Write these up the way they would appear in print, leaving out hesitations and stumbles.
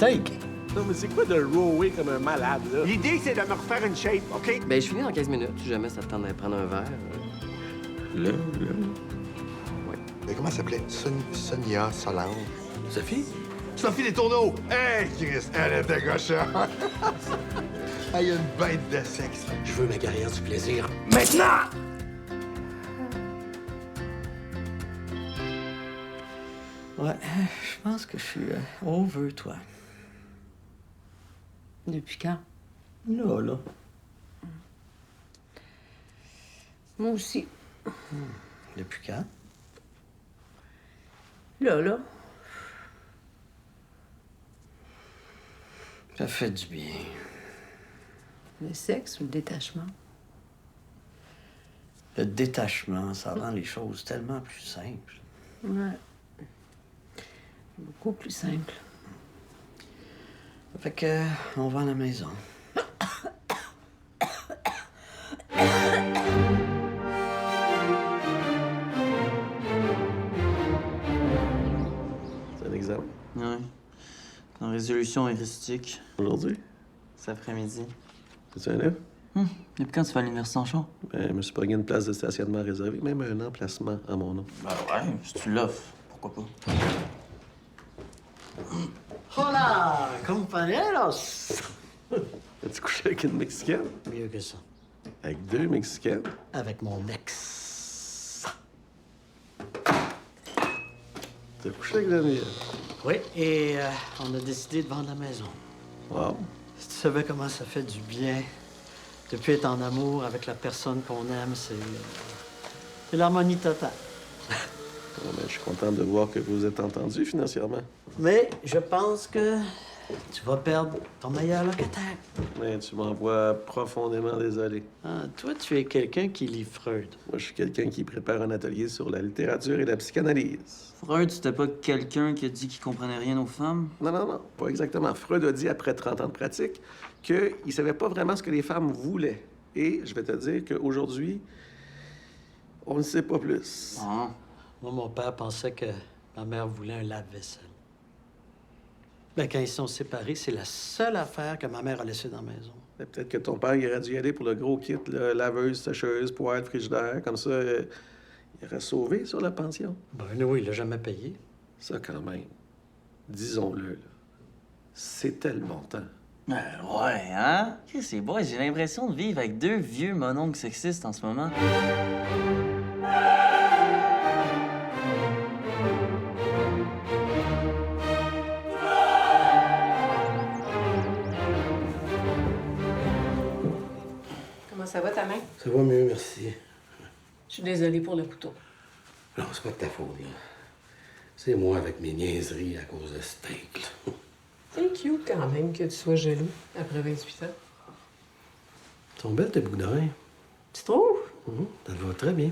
steak. Non, mais c'est quoi de rower comme un malade, là? L'idée, c'est de me refaire une shape, OK? Ben, je finis dans 15 minutes, si jamais ça te tente d'aller prendre un verre. Là. Mais comment ça s'appelait? Sonia Solange. Sophie? Sophie des Tourneaux! Hey, Chris, elle était cochon! Elle a une bête de sexe. Je veux ma carrière du plaisir. Maintenant! Ouais, je pense que je suis over toi. Depuis quand? Là. Moi aussi. Depuis quand? Là. Ça fait du bien. Le sexe ou le détachement? Le détachement, ça rend les choses tellement plus simples. Ouais. Beaucoup plus simple. Fait que, on va à la maison. C'est un examen. Ouais. En résolution heuristique, Aujourd'hui? cet après-midi. C'est un œuf? Depuis quand tu vas à l'université en char? Ben, je me suis pogné une place de stationnement réservée, même un emplacement à mon nom. Ben ouais, si tu l'offres, pourquoi pas? Hola, compañeros! As-tu couché avec une Mexicaine? Mieux que ça. Avec deux Mexicaines? Avec mon ex. T'as couché avec Geneviève? Oui, et on a décidé de vendre la maison. Wow. Si tu savais comment ça fait du bien, depuis être en amour avec la personne qu'on aime, c'est l'harmonie totale. Ouais, ben, je suis content de voir que vous êtes entendus financièrement. Mais je pense que tu vas perdre ton meilleur locataire. Mais tu m'envoies profondément désolé. Ah, toi, tu es quelqu'un qui lit Freud. Moi, je suis quelqu'un qui prépare un atelier sur la littérature et la psychanalyse. Freud, c'était pas quelqu'un qui a dit qu'il comprenait rien aux femmes? Non, pas exactement. Freud a dit, après 30 ans de pratique, qu'il savait pas vraiment ce que les femmes voulaient. Et je vais te dire qu'aujourd'hui, on ne sait pas plus. Ah. Moi, mon père pensait que ma mère voulait un lave-vaisselle. Ben, quand ils sont séparés, c'est la seule affaire que ma mère a laissée dans la maison. Mais peut-être que ton père il aurait dû y aller pour le gros kit, là, laveuse, sécheuse, poêle, frigidaire. Comme ça, il aurait sauvé sur la pension. Ben oui, il l'a jamais payé. Ça, quand même, disons-le, là, c'était le bon temps. Ouais, hein? C'est bon, j'ai l'impression de vivre avec deux vieux mononcles sexistes en ce moment. Comment ça va, ta main? Ça va mieux, merci. Je suis désolée pour le couteau. Non, c'est pas de ta faute, là. C'est moi avec mes niaiseries à cause de steak, là. C'est cute quand même que tu sois jaloux après 28 ans. Ils sont belles, tes boucles d'oreilles. Tu trouves? Ça te va très bien.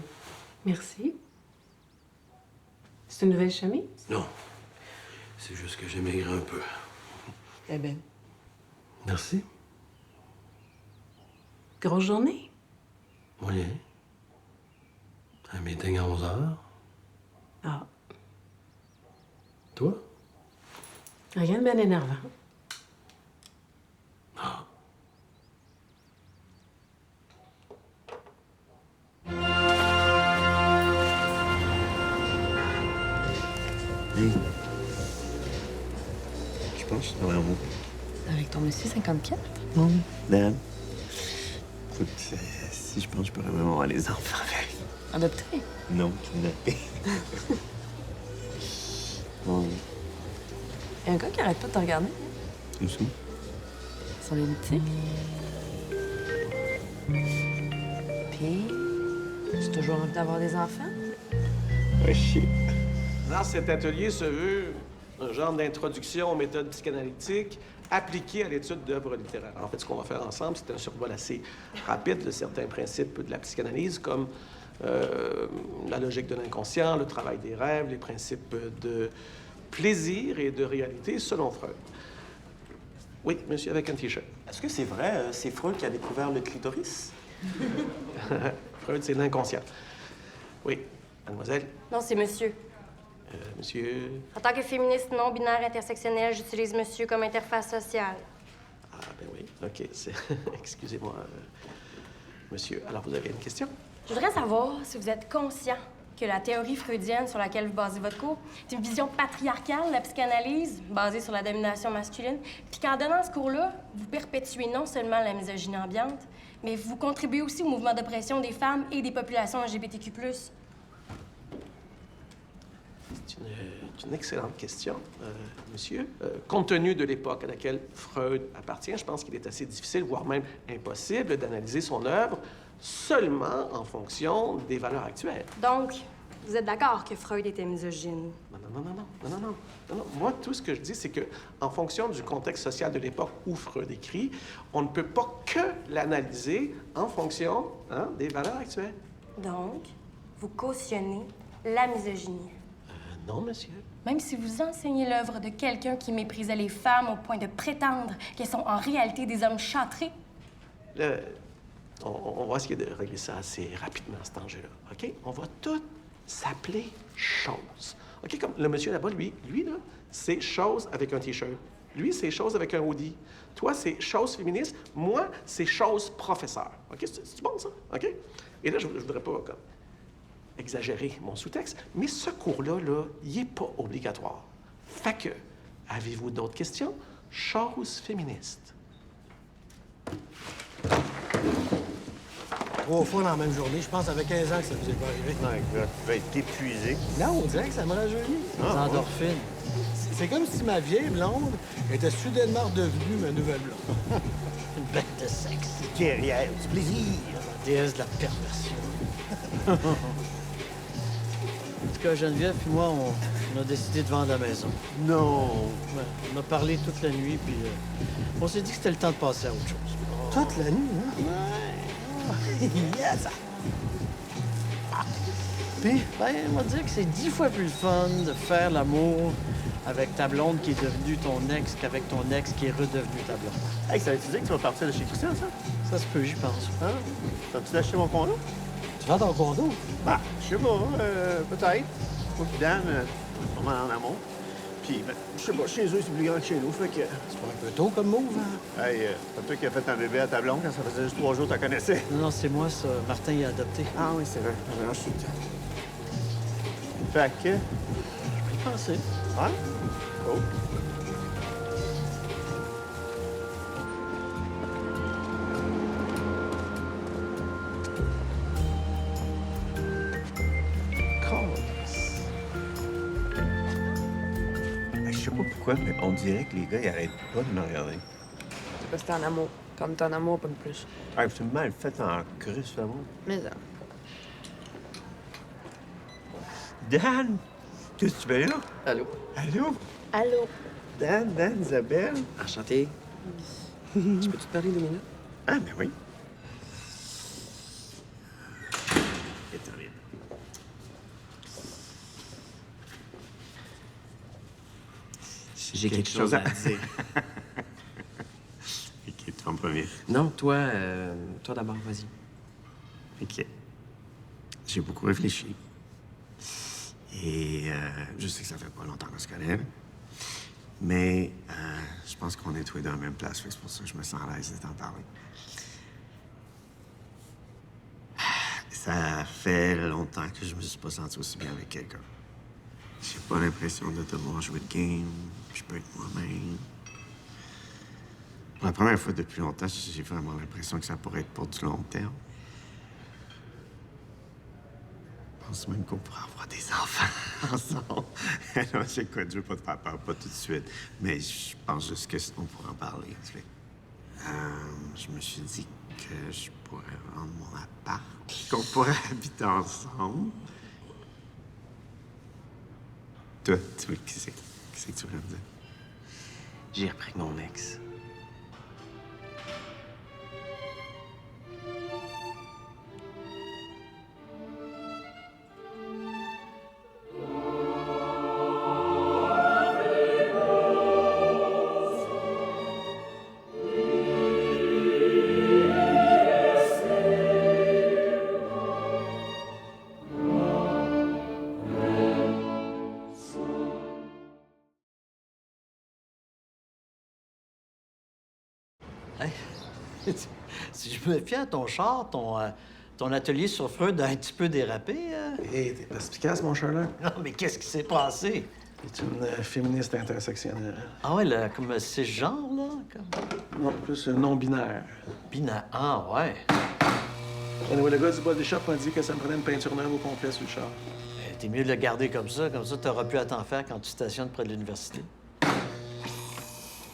Merci. C'est une nouvelle chemise? Non. C'est juste que j'ai maigri un peu. Eh ben, Merci. grosse journée. Oui. Un meeting à 11 heures. Ah, Toi? rien de bien énervant. Ah. Je pense que c'est dans l'amour. Avec ton monsieur 54? Dan, écoute, si je pense que je pourrais même avoir les enfants avec. Adopté? Non, kidnappé. Bon, Il y a un gars qui arrête pas de te regarder, où ça? sur les boutiques. Puis, tu as toujours envie d'avoir des enfants? Ouais, shit. Dans cet atelier se veut un genre d'introduction aux méthodes psychanalytiques appliquées à l'étude d'œuvres littéraires. En fait, ce qu'on va faire ensemble, c'est un survol assez rapide de certains principes de la psychanalyse, comme la logique de l'inconscient, le travail des rêves, les principes de plaisir et de réalité selon Freud. Oui, monsieur avec un T-shirt. Est-ce que c'est vrai, c'est Freud qui a découvert le clitoris? Freud, c'est l'inconscient. Oui, mademoiselle. Non, c'est monsieur. Monsieur... En tant que féministe non-binaire intersectionnelle, j'utilise monsieur comme interface sociale. Ah, ben oui, OK. Excusez-moi, monsieur. Alors, vous avez une question? Je voudrais savoir si vous êtes conscient que la théorie freudienne sur laquelle vous basez votre cours, c'est une vision patriarcale de la psychanalyse, basée sur la domination masculine, puis qu'en donnant ce cours-là, vous perpétuez non seulement la misogynie ambiante, mais vous contribuez aussi au mouvement d'oppression des femmes et des populations LGBTQ+. C'est une excellente question, monsieur. Compte tenu de l'époque à laquelle Freud appartient, je pense qu'il est assez difficile, voire même impossible, d'analyser son œuvre seulement en fonction des valeurs actuelles. Donc, vous êtes d'accord que Freud était misogyne? Non. Moi, tout ce que je dis, c'est que, en fonction du contexte social de l'époque où Freud écrit, on ne peut pas que l'analyser en fonction des valeurs actuelles. Donc, vous cautionnez la misogynie? Non, monsieur. Même si vous enseignez l'œuvre de quelqu'un qui méprisait les femmes au point de prétendre qu'elles sont en réalité des hommes châtrés? Là, on va essayer de régler ça assez rapidement, cet enjeu-là, OK? On va tout s'appeler chose. OK? Comme le monsieur là-bas, lui, là, c'est chose avec un T-shirt. Lui, c'est chose avec un hoodie. Toi, c'est chose féministe. Moi, c'est chose professeur. OK? C'est bon, ça? OK? Et là, je voudrais pas, comme, exagérer mon sous-texte, mais ce cours-là, il n'est pas obligatoire. Fait que, avez-vous d'autres questions? Chose féministe. 3 fois dans la même journée. Je pense que ça fait 15 ans que ça vous est pas arrivé. Non, écoute, tu vas être épuisé. Non, on dirait que ça me rajeunit. Les endorphines. C'est comme si ma vieille blonde était soudainement redevenue ma nouvelle blonde. Une bête de sexe. Guerrière, du plaisir. La déesse de la perversion. En tout cas, Geneviève puis moi, on a décidé de vendre la maison. Non. Ouais, on a parlé toute la nuit, puis on s'est dit que c'était le temps de passer à autre chose. Toute la nuit, hein? Ouais. Yes! Puis, ben, on va dire que c'est 10 fois plus le fun de faire l'amour avec ta blonde qui est devenue ton ex qu'avec ton ex qui est redevenu ta blonde. Hey, ça veut-tu dire que tu vas partir de chez Christian, ça? Ça se peut, j'y pense. Hein? Vas-tu lâcher mon condo? Tu vends ton condo? Bah, je sais pas, peut-être. Moi pis Dan, on est en amour. Puis, ben, je sais pas, chez eux, c'est plus grand que chez nous, fait que... C'est pas un peu tôt comme move, hein? Hey, c'est toi qui as fait un bébé à ta blonde quand ça faisait juste 3 jours que tu la connaissais. Non, c'est moi, ça. Martin y a adopté. Ah oui, c'est vrai. Je suis Fait que... Je peux y penser. Ouais? Oh. Je sais pas pourquoi, mais on dirait que les gars, ils arrêtent pas de me regarder. C'est parce que t'es en amour. Comme t'es en amour, pas de plus. Ah, c'est mal fait en cruce, l'amour. Mais ça. Dan! Qu'est-ce que tu fais là? Allô? Allô? Allô? Dan, Isabelle? Enchanté. Je peux te parler 2 minutes? Ah, ben oui. Attends, viens. J'ai quelque chose à dire. OK, toi en premier. Non, toi d'abord, vas-y. OK. J'ai beaucoup réfléchi. Et je sais que ça fait pas longtemps qu'on se connaît, là. Mais je pense qu'on est tous les deux à la même place, fait que c'est pour ça que je me sens à l'aise de t'en parler. Ça fait longtemps que je me suis pas senti aussi bien avec quelqu'un. J'ai pas l'impression de devoir jouer de game. Je peux être moi-même. Pour la première fois depuis longtemps, j'ai vraiment l'impression que ça pourrait être pour du long terme. Je pense même qu'on pourrait avoir des enfants ensemble. Non, j'écoute, je veux pas te faire peur, pas tout de suite. Mais je pense juste qu'on pourrait en parler, tu sais. Je me suis dit que je pourrais vendre mon appart, qu'on pourrait habiter ensemble. Toi, tu veux, qu'est-ce que tu voulais me dire? J'ai repris mon ex. Hey, si je me fie à ton char, ton atelier sur Freud a un petit peu dérapé. Hé, t'es perspicace, mon Sherlock. Non, mais qu'est-ce qui s'est passé? T'es une féministe intersectionnelle. Ah ouais, là, comme c'est genre, là? Comme... Non, plus non-binaire. Binaire. Ah ouais. Anyway, le gars du body shop m'a dit que ça me prenait une peinture neuve au complet sur le char. T'es mieux de le garder comme ça t'auras plus à t'en faire quand tu stationnes près de l'université.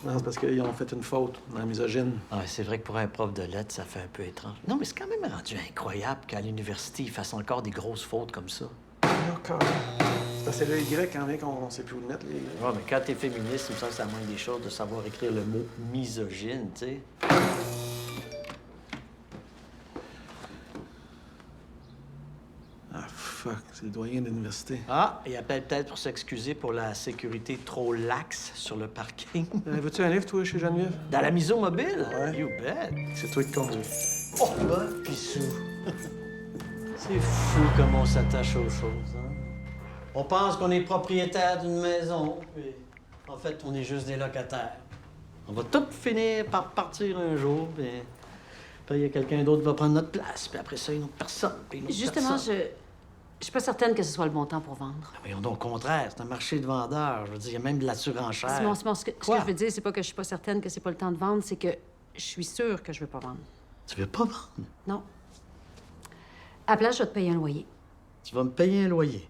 Non, c'est parce qu'ils ont fait une faute dans la misogyne. Ah, c'est vrai que pour un prof de lettres, ça fait un peu étrange. Non, mais c'est quand même rendu incroyable qu'à l'université, ils fassent encore des grosses fautes comme ça. Encore. C'est parce que c'est le Y quand même qu'on sait plus où le mettre, les Y. Ouais, mais quand t'es féministe, il me semble que c'est la moindre des choses de savoir écrire le mot misogyne, tu sais. Ah, fuck, c'est le doyen de l'université. Ah, il appelle peut-être pour s'excuser pour la sécurité trop laxe sur le parking. Veux-tu un livre, toi, chez Geneviève? Dans la miso mobile? Ouais. You bet. C'est toi qui conduis. Oh, ben, pissou. C'est fou comme on s'attache aux choses, hein? On pense qu'on est propriétaire d'une maison, puis en fait, on est juste des locataires. On va tout finir par partir un jour, puis après, il y a quelqu'un d'autre qui va prendre notre place, puis après ça, une autre personne, puis une autre Justement, personne. je suis pas certaine que ce soit le bon temps pour vendre. Ah, voyons donc, au contraire, c'est un marché de vendeurs. Je veux dire, il y a même de la surenchère. Simon, ce que je veux dire, c'est pas que je suis pas certaine que c'est pas le temps de vendre, c'est que je suis sûre que je veux pas vendre. Tu veux pas vendre? Non. À la place, je vais te payer un loyer. Tu vas me payer un loyer.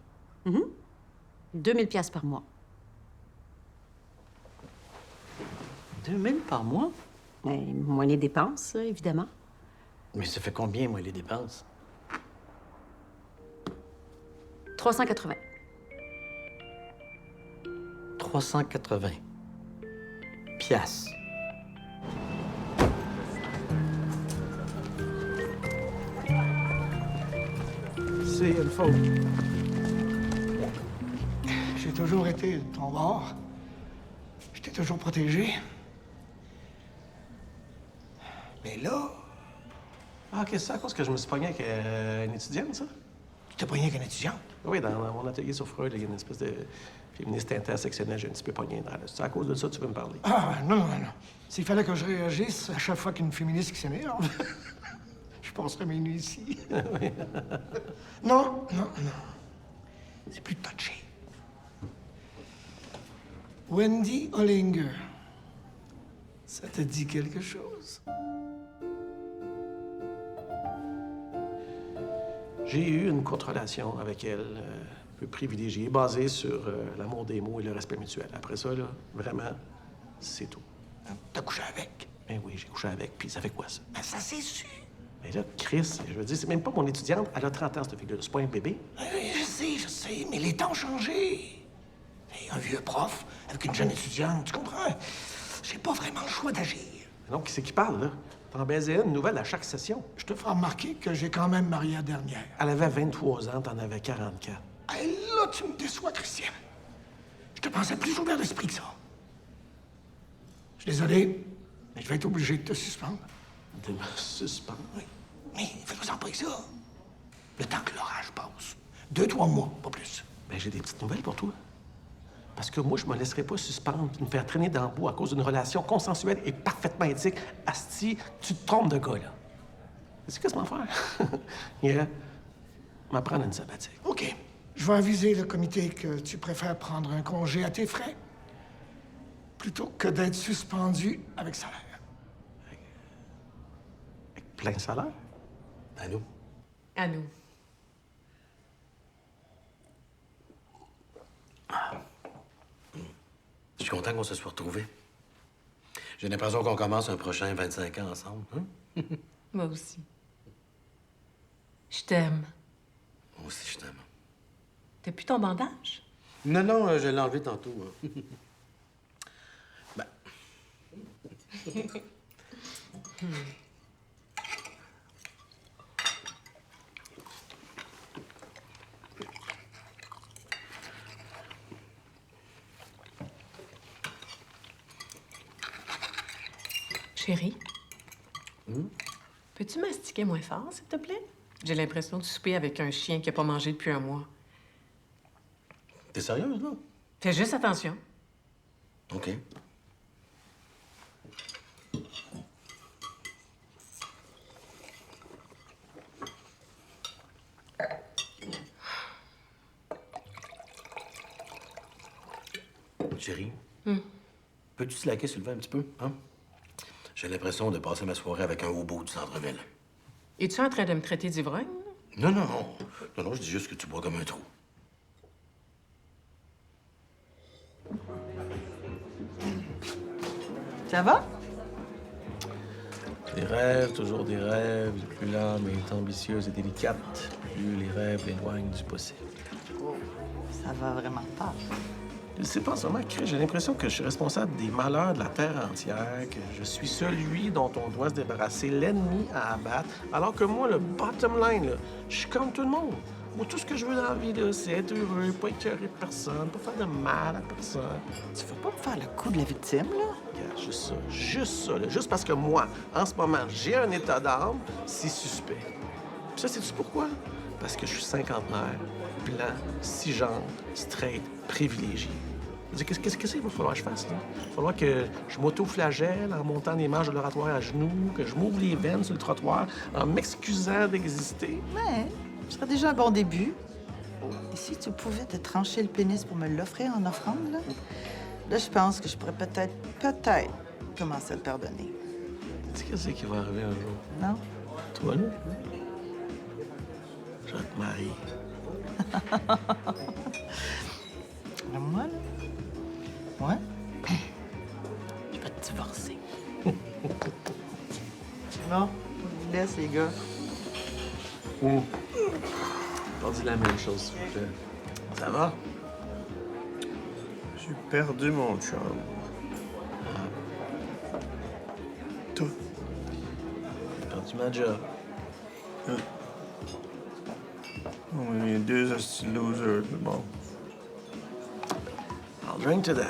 2000 pièces par mois. 2000 par mois? Mais moins les dépenses, là, évidemment. Mais ça fait combien, moi, les dépenses? 380. 380 piastres. C'est une faute. J'ai toujours été de ton bord. Je t'ai toujours protégé. Mais là, Ah, OK, c'est ça à cause que je me suis pogné avec une étudiante, ça? tu t'es pogné avec une étudiante. Oui, dans mon atelier sur Freud, il y a une espèce de féministe intersectionnelle, j'ai un petit peu pogné dans C'est à cause de ça que tu veux me parler? Ah, non. S'il fallait que je réagisse à chaque fois qu'une féministe qui s'énerve, je passerais mes nuits ici. Non. C'est plus touché. Wendy Hollinger. Ça te dit quelque chose? J'ai eu une courte relation avec elle, un peu privilégiée, basée sur l'amour des mots et le respect mutuel. Après ça, là, vraiment, c'est tout. T'as couché avec? Ben oui, j'ai couché avec, puis ça fait quoi, ça? Ben, ça s'est su. Mais là, Chris, je veux dire, c'est même pas mon étudiante. Elle a 30 ans, cette fille-là. C'est pas un bébé. Oui, je sais, mais les temps ont changé. Et un vieux prof avec une jeune étudiante, tu comprends? J'ai pas vraiment le choix d'agir. Mais non, qui c'est qui parle, là? T'en baisais une nouvelle à chaque session. Je te ferai remarquer que j'ai quand même marié la dernière. Elle avait 23 ans, t'en avais 44. Et là, tu me déçois, Christian. Je te pensais plus ouvert d'esprit que ça. Je suis désolé, mais je vais être obligé de te suspendre. De me suspendre? Oui. Mais fais-toi en pas que ça. Le temps que l'orage passe. 2-3 mois, pas plus. Ben, j'ai des petites nouvelles pour toi. Parce que moi, je me laisserai pas suspendre et me faire traîner dans le bout à cause d'une relation consensuelle et parfaitement éthique. Asti, tu te trompes de gars, là. Sais-tu qu'est-ce qu'on va faire? Yeah. M'apprendre une sabbatique. OK. Je vais aviser le comité que tu préfères prendre un congé à tes frais plutôt que d'être suspendu avec salaire. Avec plein salaire? À nous. À nous. Je suis content qu'on se soit retrouvés. J'ai l'impression qu'on commence un prochain 25 ans ensemble. Hein? Moi aussi. Je t'aime. Moi aussi, je t'aime. T'as plus ton bandage? Non, je l'ai enlevé tantôt. Hein. Ben. Chérie, peux-tu mastiquer moins fort, s'il te plaît? J'ai l'impression de souper avec un chien qui n'a pas mangé depuis un mois. T'es sérieuse, là? Fais juste attention. OK. chérie. Peux-tu slacker sur le vin un petit peu, hein? J'ai l'impression de passer ma soirée avec un hobo du centre-ville. Es-tu en train de me traiter d'ivrogne? Non, non, non. Non, non, je dis juste que tu bois comme un trou. Ça va? Des rêves, toujours des rêves. Plus l'âme est ambitieuse et délicate, plus les rêves l'éloignent du possible. Oh, ça va vraiment pas. C'est pas seulement que j'ai l'impression que je suis responsable des malheurs de la Terre entière, que je suis celui dont on doit se débarrasser, l'ennemi à abattre, alors que moi, le bottom line, là, je suis comme tout le monde. Moi, tout ce que je veux dans la vie, là, c'est être heureux, pas écœurer personne, pas faire de mal à personne. Tu veux pas me faire le coup de la victime, là? Regarde, juste ça, là. Juste parce que moi, en ce moment, j'ai un état d'âme, c'est suspect. Puis ça, sais-tu pourquoi? Parce que je suis cinquantenaire, blanc, cisgenre, straight, privilégié. Qu'est-ce qu'il va falloir que je fasse, là? Il va falloir que je m'auto-flagelle en montant les marches de l'oratoire à genoux, que je m'ouvre les veines sur le trottoir en m'excusant d'exister. Ouais, ce serait déjà un bon début. Et si tu pouvais te trancher le pénis pour me l'offrir en offrande, là, je pense que je pourrais peut-être commencer à te pardonner. Tu sais qu'est-ce qui va arriver un jour? Non? Toi, là? Je vais te marier. Moi, là? Ouais? Je vais te divorcer. Non, je laisse, les gars. On dit la même chose, s'il vous plaît. Ça va? J'ai perdu mon chum. Toi? J'ai perdu ma job. On est deux hosties losers, mais bon. I'll drink to that.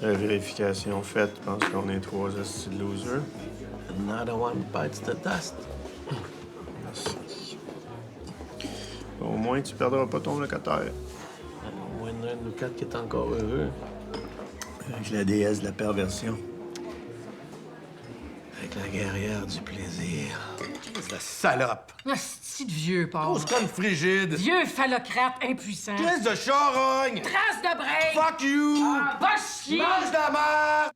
La vérification faite, je pense qu'on est trois hosties losers. Another one bites the dust. Merci. Au moins, tu perdras pas ton locataire. Au moins, un de nous quatre qui est encore heureux. Avec la déesse de la perversion. Avec la guerrière du plaisir. C'est la salope! Asti de vieux, Paul. Grosse conne frigide! Vieux phallocrate impuissant. Crise de charogne! Trace de break! Fuck you! Ah, va chier! Mange de la merde!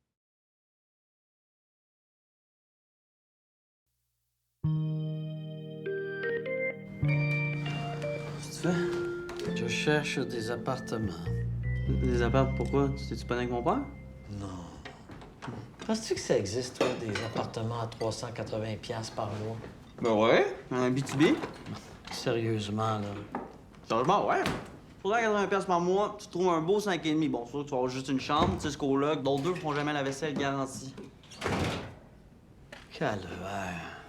Qu'est-ce que tu fais? Je cherche des appartements. Des apparts, pourquoi? T'es-tu pas avec mon père? Non. Penses-tu que ça existe, toi, des appartements à 380$ par mois? Ben ouais, un B2B. Sérieusement, là. Sérieusement, ouais. 380$ par mois, tu trouves un beau 5,5. Bon, sûr, tu vas avoir juste une chambre, 6 colocs, d'autres deux feront jamais la vaisselle garantie. Calvaire.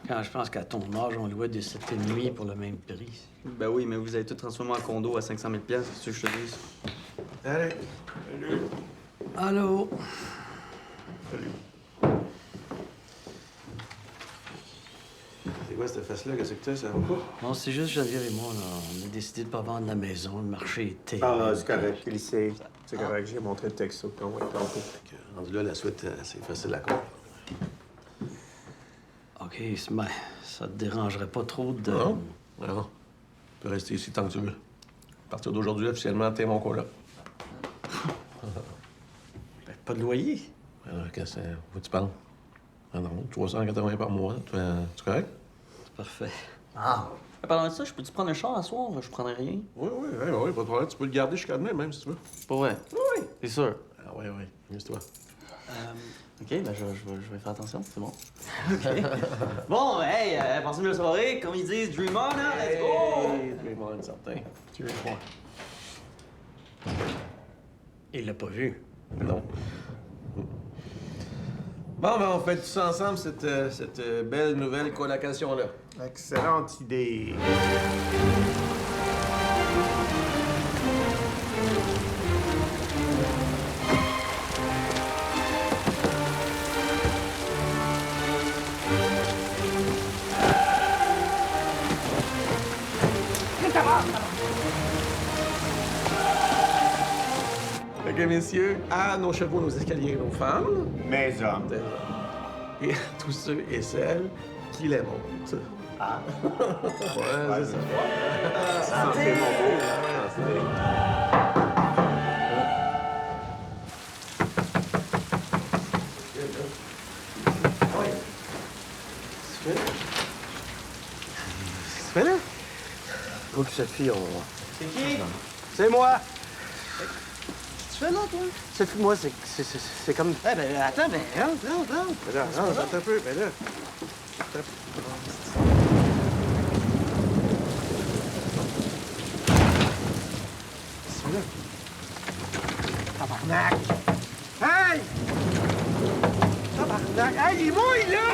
Quand je pense qu'à ton âge, on louait des 7,5 pour le même prix. Ben oui, mais vous avez tout transformé en condo à 500 000$, c'est ce que je te dis. Allez. Allô? Salut. C'est quoi cette face-là? Qu'est-ce que ça va pas? Non, c'est juste Geneviève et moi, là. On a décidé de pas vendre la maison. Le marché était... Ah, c'est correct, il sait. C'est correct, j'ai montré le texto qu'on va être tantôt. Rendu là, la suite, c'est facile à comprendre. OK, ben, ça te dérangerait pas trop de... Non? Non. Tu peux rester ici tant que tu veux. À partir d'aujourd'hui, officiellement, t'es mon coloc. Ben, pas de loyer. Alors, qu'est-ce que tu parles? Ah non, 380 par mois. Tu correct? C'est parfait. Ah! Parlant de ça, je peux-tu prendre un char à soir? Je prendrais rien. Oui, pas de problème. Tu peux le garder jusqu'à demain, même, si tu veux. Pas vrai? Oui. C'est sûr. Ah oui, amuse-toi. OK, ben je vais faire attention, c'est bon. OK. Bon, hey, passez une belle soirée. Comme ils disent, dream on, hein? Let's go! Hey, dream on, certain. Tu veux quoi? Il l'a pas vu. Non. Bon, ben, on fait tout ça ensemble, cette belle nouvelle colocation-là. Excellente idée. OK, messieurs, à nos chevaux, nos escaliers, nos femmes. Mes hommes. Et à tous ceux et celles qui les montent. Ouais, c'est ça. Santé, mon beau. Tu fais là? Moi puis cette fille, on... C'est qui? C'est moi! Tu fais là, toi? Cette fille, moi, c'est comme... Eh ben, attends, ben, rentre. Ben là, attends un peu, ben là. C'est là. Tabarnak! Hey! Tabarnak! Hey, il mouille, là!